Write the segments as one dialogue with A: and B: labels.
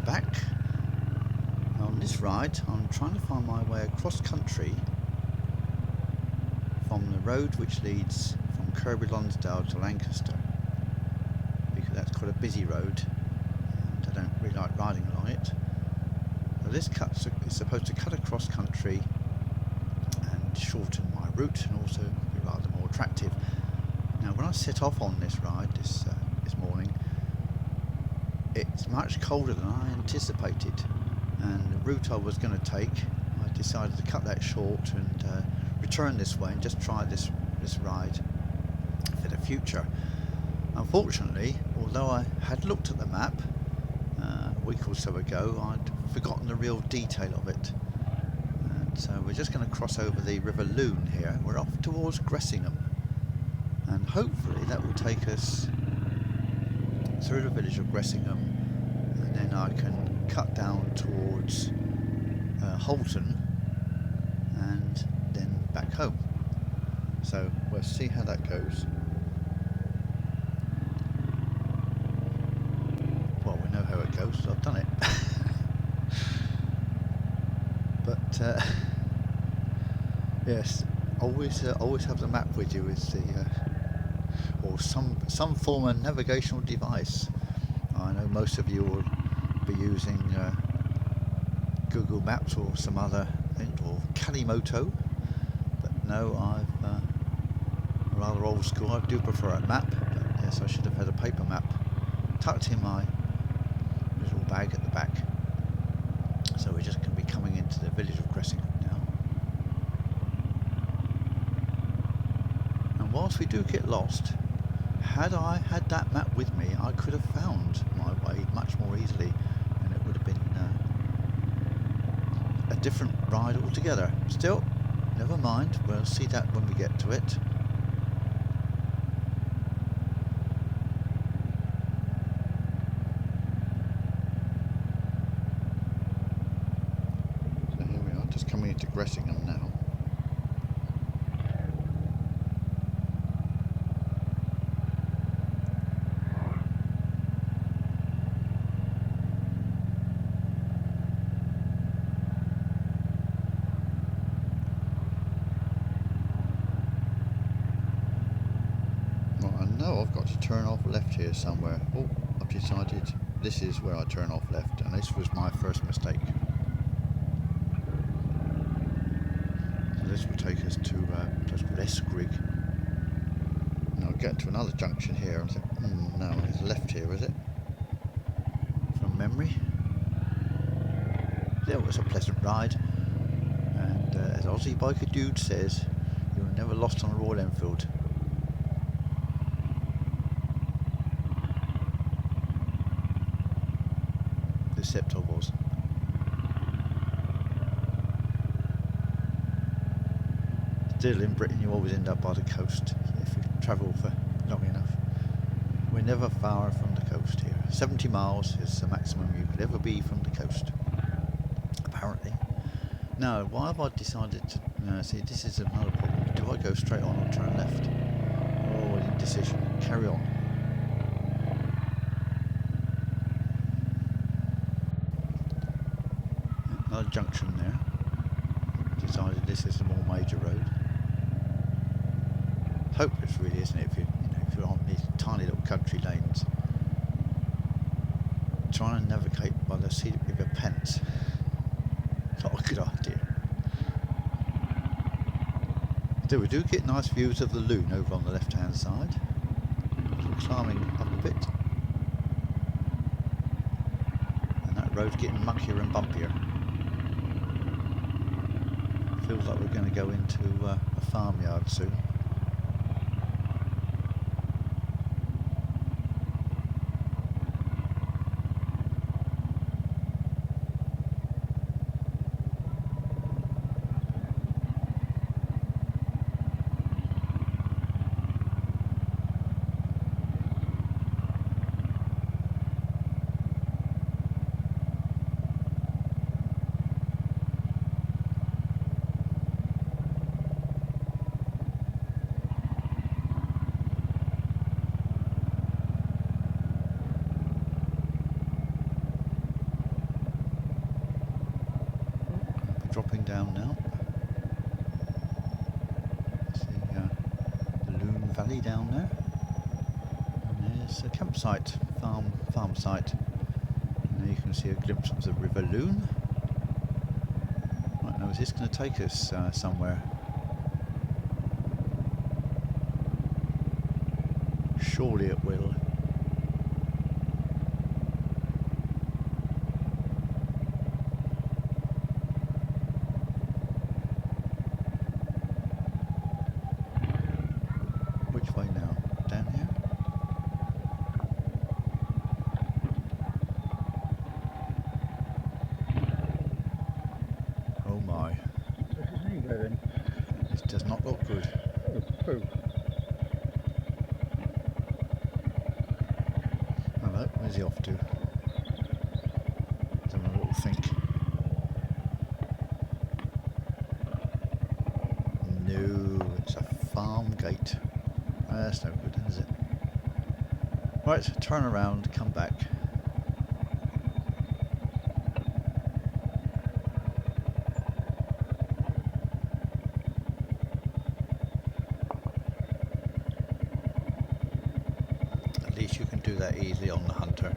A: back. On this ride I'm trying to find my way across country from the road which leads from Kirkby Lonsdale to Lancaster, because that's quite a busy road and I don't really like riding along it. So this is supposed to cut across country and shorten my route and also be rather more attractive. Now when I set off on this ride this morning, it's much colder than I anticipated, and the route I was going to take, I decided to cut that short and return this way and just try this ride for the future. Unfortunately, although I had looked at the map a week or so ago, I'd forgotten the real detail of it. And so we're just going to cross over the River Lune here. We're off towards Gressingham, and hopefully that will take us through the village of Gressingham, and then I can cut down towards Holton and then back home. So we'll see how that goes. Well, we know how it goes, so I've done it. But yes, always have the map with you, is the or some form of navigational device. I know most of you will be using Google Maps or some other thing, or Kalimoto, but no, I'm rather old school. I do prefer a map, but yes, I should have had a paper map tucked in my little bag at the back. So we're just going to be coming into the village of Gressingham now. And whilst we do get lost, had I had that map with me, I could have found my way much more easily, and it would have been a different ride altogether. Still, never mind, we'll see that when we get to it. So here we are, just coming into Gressingham now. I've got to turn off left here somewhere. Oh, I've decided this is where I turn off left, and this was my first mistake. So this will take us to just called Escrig. And I'll get to another junction here and think, no, it's left here, is it? From memory. Yeah, it was a pleasant ride, and as Aussie Biker Dude says, you're never lost on a Royal Enfield. Except I was. Still, in Britain you always end up by the coast if you travel for long enough. We're never far from the coast here. 70 miles is the maximum you could ever be from the coast, apparently. Now, why have I decided to see, this is another problem. Do I go straight on or turn left? Oh, indecision. Carry on. Another junction there. Decided this is a more major road. Hopeless, really, isn't it? If you're on these tiny little country lanes, trying to navigate by the seat of your pants. Not a good idea. Still, we do get nice views of the Lune over on the left-hand side. We're climbing up a bit, and that road's getting muckier and bumpier. Feels like we're going to go into a farmyard soon. dropping down now. See the Loon Valley down there. And there's a campsite, farm site. And there you can see a glimpse of the River Loon. Right, now is this going to take us somewhere? Surely it will. Which way now? Down here? Oh my. This does not look good.
B: Oh.
A: Hello, where's he off to? Let's have a little think. No, it's a farm gate. That's no good, is it? Right, turn around, come back. At least you can do that easily on the Hunter.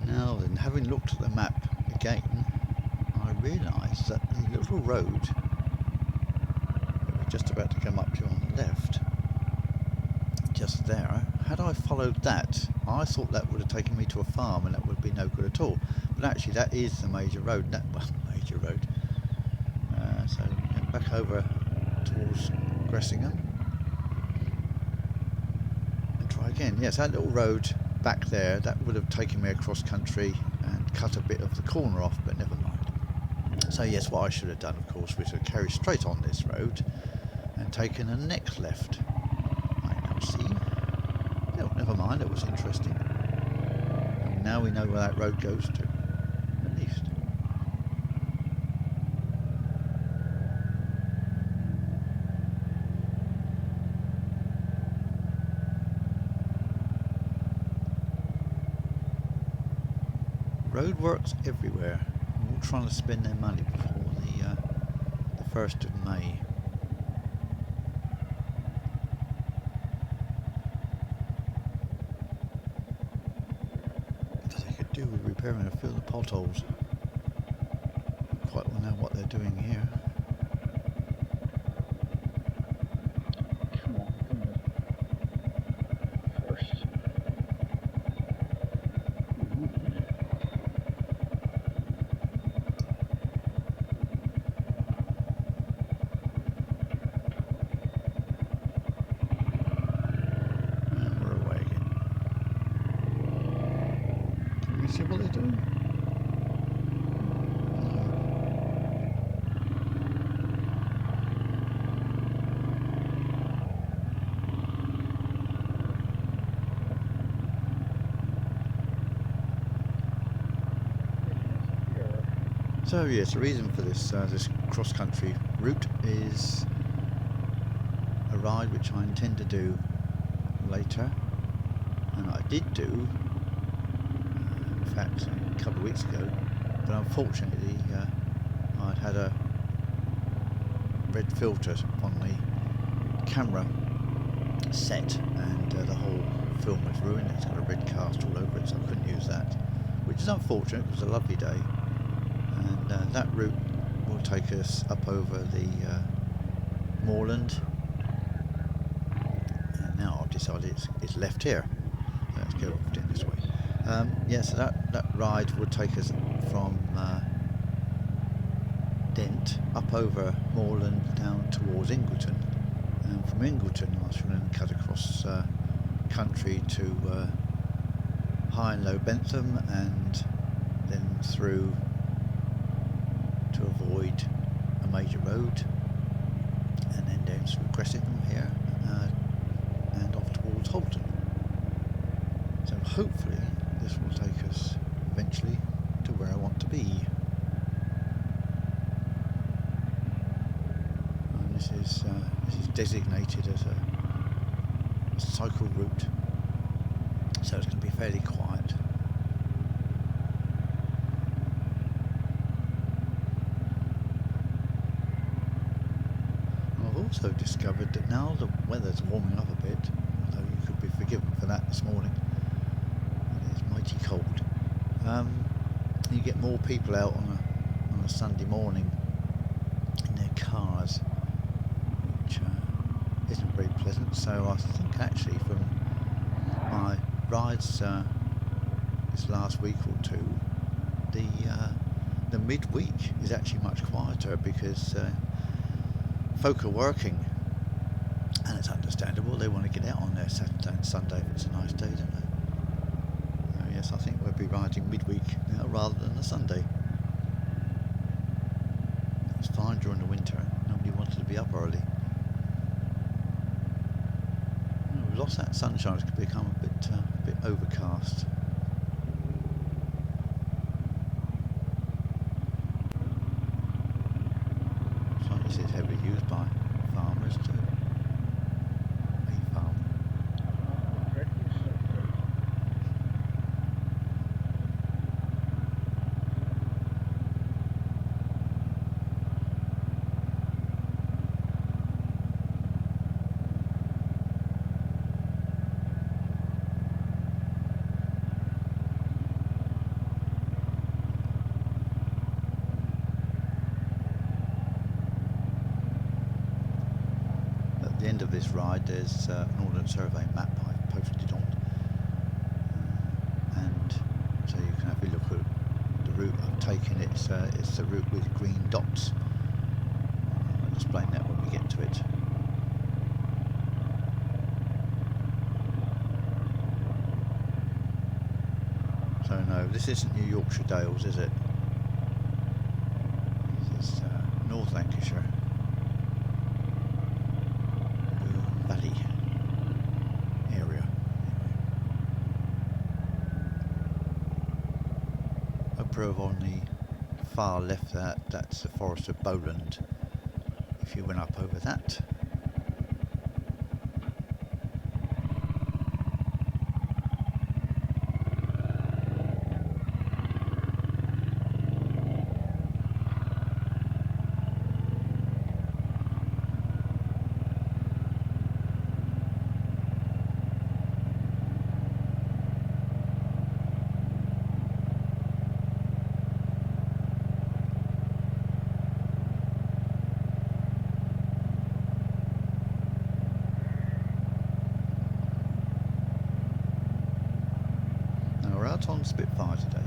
A: Now then, having looked at the map again, I realised that the little road that we're just about to come up to on the left, just there, had I followed that, I thought that would have taken me to a farm and that would be no good at all. But actually that is the major road, major road. So yeah, back over towards Gressingham and try again. Yes, that little road back there, that would have taken me across country and cut a bit of the corner off, but never mind. So yes, what I should have done, of course, was to carry straight on this road and taken a next left. I now see. No, never mind, it was interesting. And now we know where that road goes to, at least. Roadworks everywhere, all trying to spend their money before the 1st of May. They could do with repairing a few of the potholes. Quite well know what they're doing here.
B: Come on, first.
A: See what they're doing? So yes, the reason for this this cross-country route is a ride which I intend to do later, and I did do. In fact, a couple of weeks ago, but unfortunately I'd had a red filter on the camera set and the whole film was ruined. It's got a red cast all over it, so I couldn't use that, which is unfortunate. It was a lovely day, and that route will take us up over the moorland, and now I've decided it's left here. Let's go off down this way. Yeah, so that ride would take us from Dent up over moorland down towards Ingleton, and from Ingleton I should then cut across country to High and Low Bentham, and then through to avoid a major road, and then down through Gressingham here and off towards Holton. So hopefully this will take us eventually to where I want to be. designated as a cycle route, so it's going to be fairly quiet. And I've also discovered that now the weather's warming up a bit, although you could be forgiven for that this morning. It is mighty cold. You get more people out on a Sunday morning in their cars, which isn't very pleasant. So I think actually from my rides this last week or two, the midweek is actually much quieter because folk are working, and it's understandable. They want to get out on their Saturday and Sunday if it's a nice day, don't they? Yes, I think we'll be riding midweek now rather than a Sunday. It was fine during the winter. Nobody wanted to be up early. We've lost that sunshine. It's become a bit overcast. So this is heavily used by farmers too. A farm. At the end of this ride there's an Ordnance Survey map I've posted on, and so you can have a look at the route I've taken. It's the route with green dots. I'll explain that when we get to it. So no, this isn't New Yorkshire Dales, is it? This is North Lancashire. Valley area. Up over on the far left, that's the Forest of Bowland. If you went up over that. We're out on Spitfire today,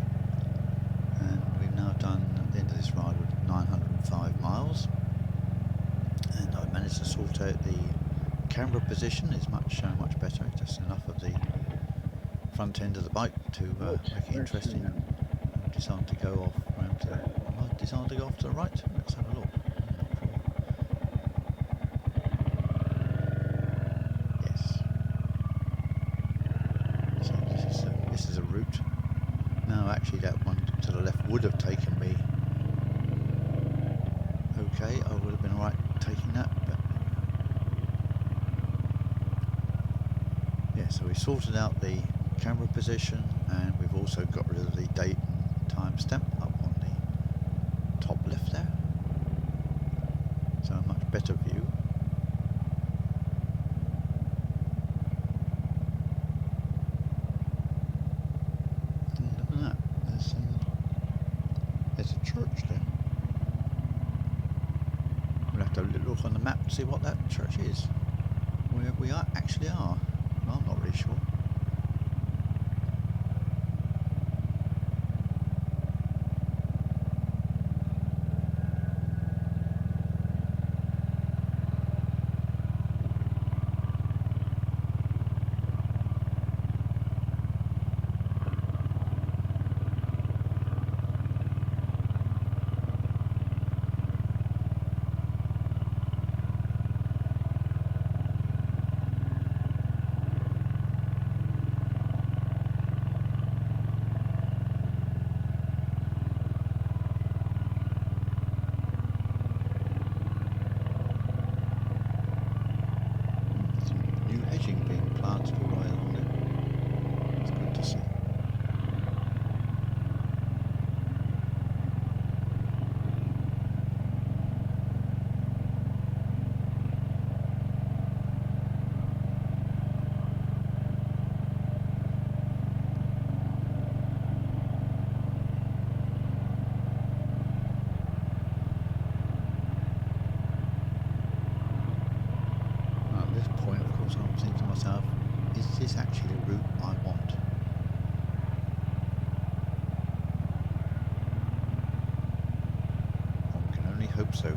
A: and we've now done, at the end of this ride, 905 miles, and I've managed to sort out the camera position. Is much better, just enough of the front end of the bike to make it interesting. I decided to go off around to, I decided to go off to the right. Let's have a look. Yes. So this is a route. No, actually that one to the left would have taken me okay. I would have been alright taking that, but yeah, so we sorted out the camera position, and we've also got rid of the date and time stamp up on the top left there, so a much better view. And look at that, there's a church there. We'll have to have a little look on the map to see what that church is. Where we actually are. Well, I'm not really sure. hope so.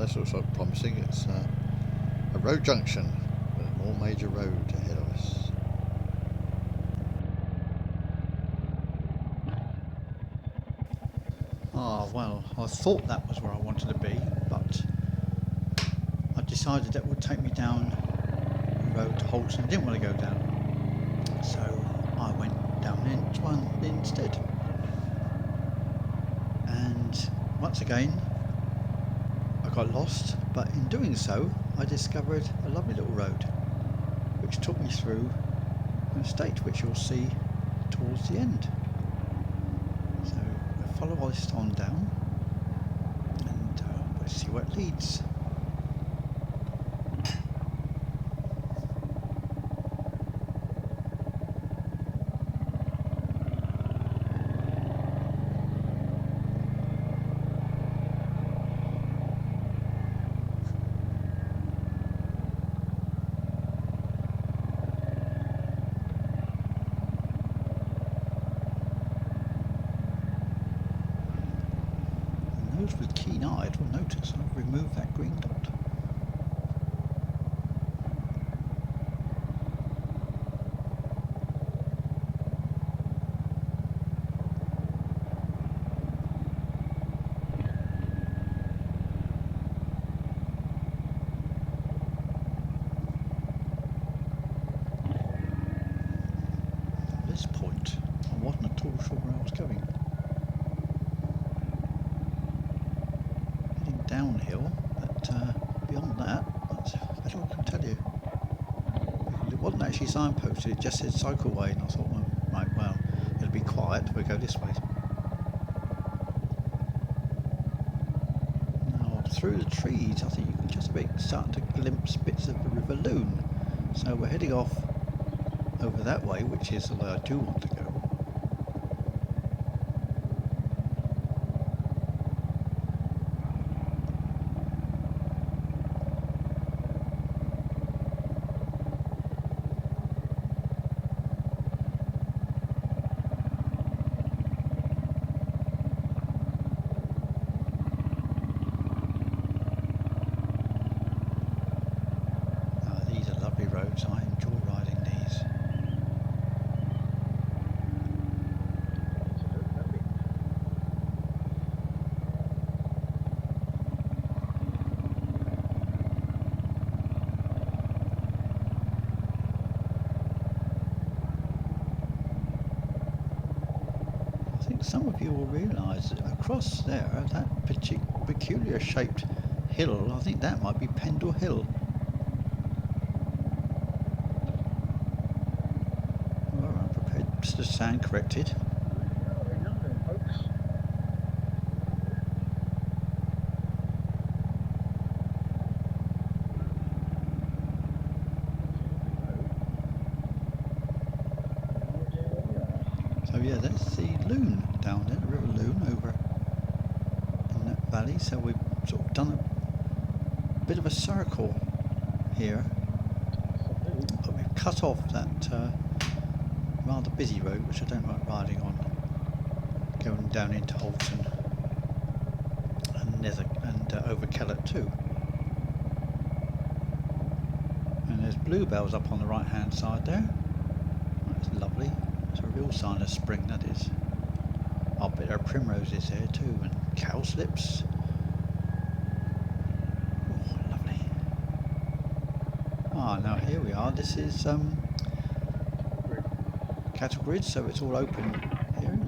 A: This looks like promising. It's a road junction with a more major road ahead of us. Ah, well, I thought that was where I wanted to be, but I decided that would take me down the road to Holton. I didn't want to go down, so I went down into one instead. And once again, I got lost, but in doing so I discovered a lovely little road which took me through an estate which you'll see towards the end. So we'll follow this on down and we'll see where it leads. With keen eye will notice I've removed that green dot. At this point I wasn't at all sure where I was going. Downhill, but beyond that, that's all I can tell you. It wasn't actually signposted, it just said cycleway, and I thought, well, right, well, it'll be quiet, we'll go this way. Now, through the trees, I think you can just about start to glimpse bits of the River Loon. So we're heading off over that way, which is the way I do want to go. I enjoy riding these. I think some of you will realise that across there, that peculiar shaped hill, I think that might be Pendle Hill. To stand corrected. So yeah, that's the Loon down there, the River Loon over in that valley. So we've sort of done a bit of a circle here, but we've cut off that rather busy road, which I don't like riding on, going down into Holton and over Kellett too. And there's bluebells up on the right hand side there. That's lovely. It's a real sign of spring, that is. I'll bet there are primroses there too, and cowslips. Ah, now here we are. This is cattle grid, so it's all open here.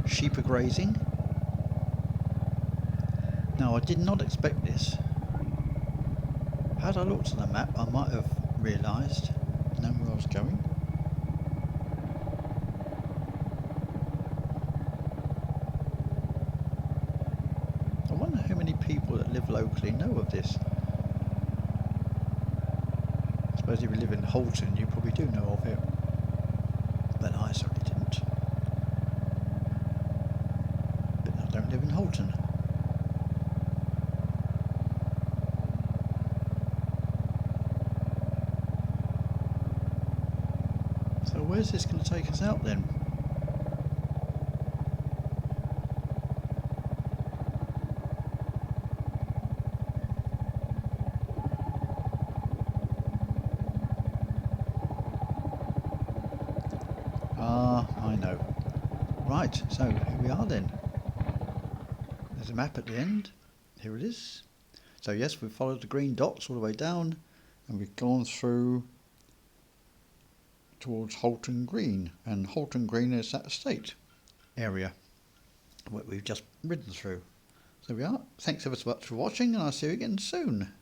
A: Sheep are grazing. Now, I did not expect this. Had I looked at the map, I might have realised, known where I was going. I wonder how many people that live locally know of this. I suppose if you live in Holton, you probably do know of it. But I certainly didn't. But I don't live in Holton. So where's this going to take us out then? Ah, I know. Right, so here we are then. There's a map at the end. Here it is. So yes, we've followed the green dots all the way down, and we've gone through towards Holton Green, and Holton Green is that estate area what we've just ridden through. So we are. Thanks ever so much for watching, and I'll see you again soon.